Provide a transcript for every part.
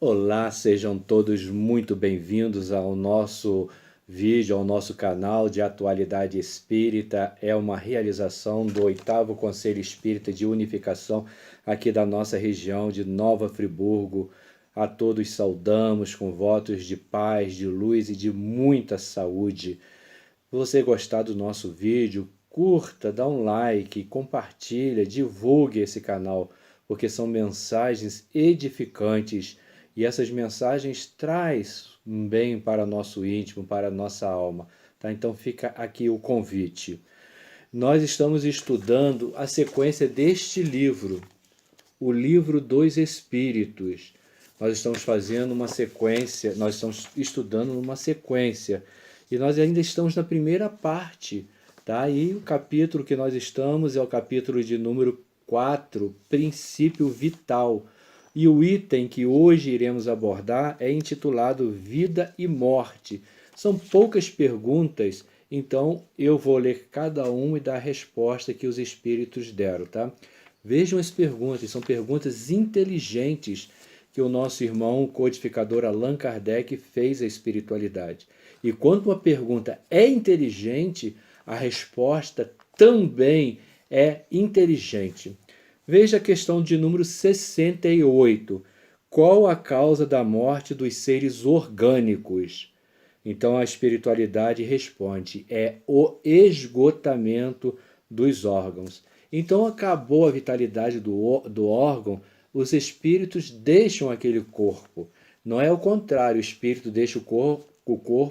Olá, sejam todos muito bem-vindos ao nosso vídeo, ao nosso canal de Atualidade Espírita. É uma realização do 8º Conselho Espírita de Unificação aqui da nossa região de Nova Friburgo. A todos saudamos com votos de paz, de luz e de muita saúde. Se você gostar do nosso vídeo, curta, dá um like, compartilha, divulgue esse canal, porque são mensagens edificantes e essas mensagens traz um bem para nosso íntimo, para a nossa alma. Tá? Então fica aqui o convite. Nós estamos estudando a sequência deste livro, o Livro dos Espíritos. Nós estamos fazendo uma sequência, nós estamos estudando numa sequência e nós ainda estamos na primeira parte, tá? E o capítulo que nós estamos é o capítulo de número 4, Princípio Vital. E o item que hoje iremos abordar é intitulado Vida e Morte. São poucas perguntas, então eu vou ler cada uma e dar a resposta que os espíritos deram, tá? Vejam as perguntas, são perguntas inteligentes que o nosso irmão codificador Allan Kardec fez à espiritualidade. E quando uma pergunta é inteligente, a resposta também é inteligente. Veja a questão de número 68. Qual a causa da morte dos seres orgânicos? Então a espiritualidade responde: é o esgotamento dos órgãos. Então acabou a vitalidade do órgão, os espíritos deixam aquele corpo. Não é o contrário, o espírito deixa o corpo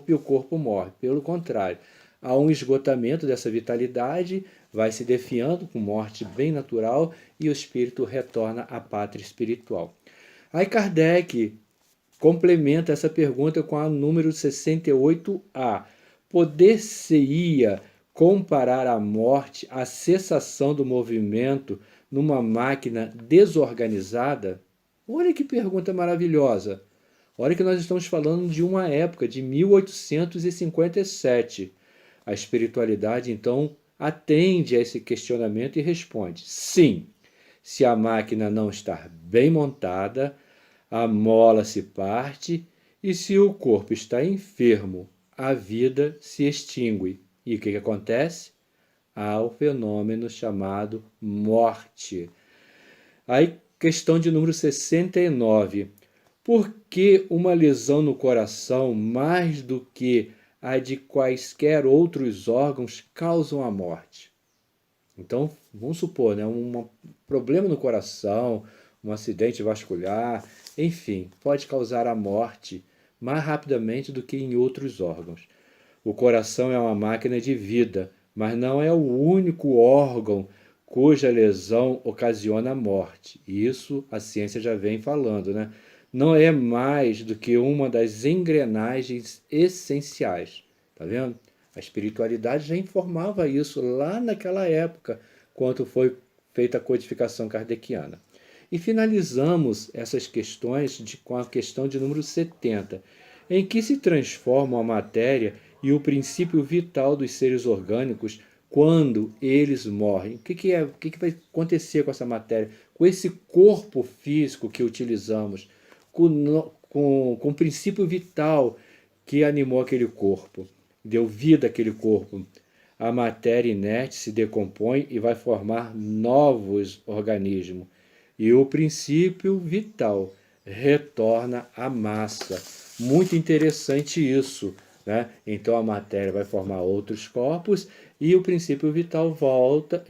e o corpo morre. Pelo contrário, há um esgotamento dessa vitalidade, vai se definhando com morte bem natural e o espírito retorna à pátria espiritual. Aí Kardec complementa essa pergunta com a número 68A. Poder-se-ia comparar a morte à cessação do movimento numa máquina desorganizada? Olha que pergunta maravilhosa. Olha que nós estamos falando de uma época de 1857. A espiritualidade, então, atende a esse questionamento e responde: sim, se a máquina não estar bem montada, a mola se parte e se o corpo está enfermo, a vida se extingue. E o que acontece? Há o fenômeno chamado morte. Aí, questão de número 69. Por que uma lesão no coração, mais do que a de quaisquer outros órgãos, causam a morte? Então, vamos supor, né, um problema no coração, um acidente vascular, enfim, pode causar a morte mais rapidamente do que em outros órgãos. O coração é uma máquina de vida, mas não é o único órgão cuja lesão ocasiona a morte. Isso a ciência já vem falando, né? Não é mais do que uma das engrenagens essenciais. Tá vendo? A espiritualidade já informava isso lá naquela época, quando foi feita a codificação kardeciana. E finalizamos essas questões com a questão de número 70, em que se transforma a matéria e o princípio vital dos seres orgânicos quando eles morrem. O que vai acontecer com essa matéria, com esse corpo físico que utilizamos, com o princípio vital que animou aquele corpo, deu vida àquele corpo? A matéria inerte se decompõe e vai formar novos organismos. E o princípio vital retorna à massa. Muito interessante isso, né? Então a matéria vai formar outros corpos e o princípio vital volta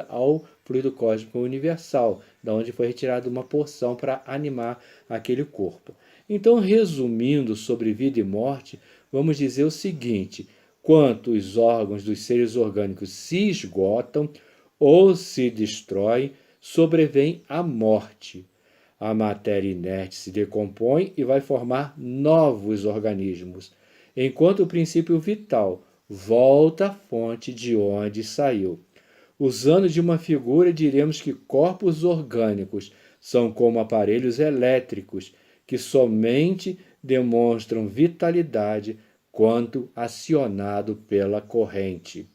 ao fluido cósmico universal, da onde foi retirada uma porção para animar aquele corpo. Então, resumindo sobre vida e morte, vamos dizer o seguinte: quanto os órgãos dos seres orgânicos se esgotam ou se destroem, sobrevém a morte. A matéria inerte se decompõe e vai formar novos organismos, enquanto o princípio vital volta à fonte de onde saiu. Usando de uma figura, diremos que corpos orgânicos são como aparelhos elétricos que somente demonstram vitalidade quando acionado pela corrente.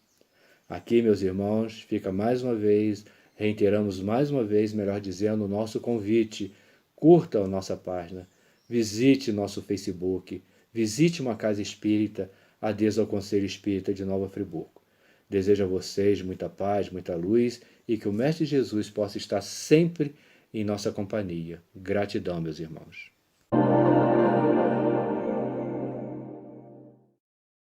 Aqui, meus irmãos, fica mais uma vez, reiteramos mais uma vez, melhor dizendo, o nosso convite. curta a nossa página, visite nosso Facebook, visite uma casa espírita, adeus ao Conselho Espírita de Nova Friburgo. Desejo a vocês muita paz, muita luz e que o Mestre Jesus possa estar sempre em nossa companhia. Gratidão, meus irmãos.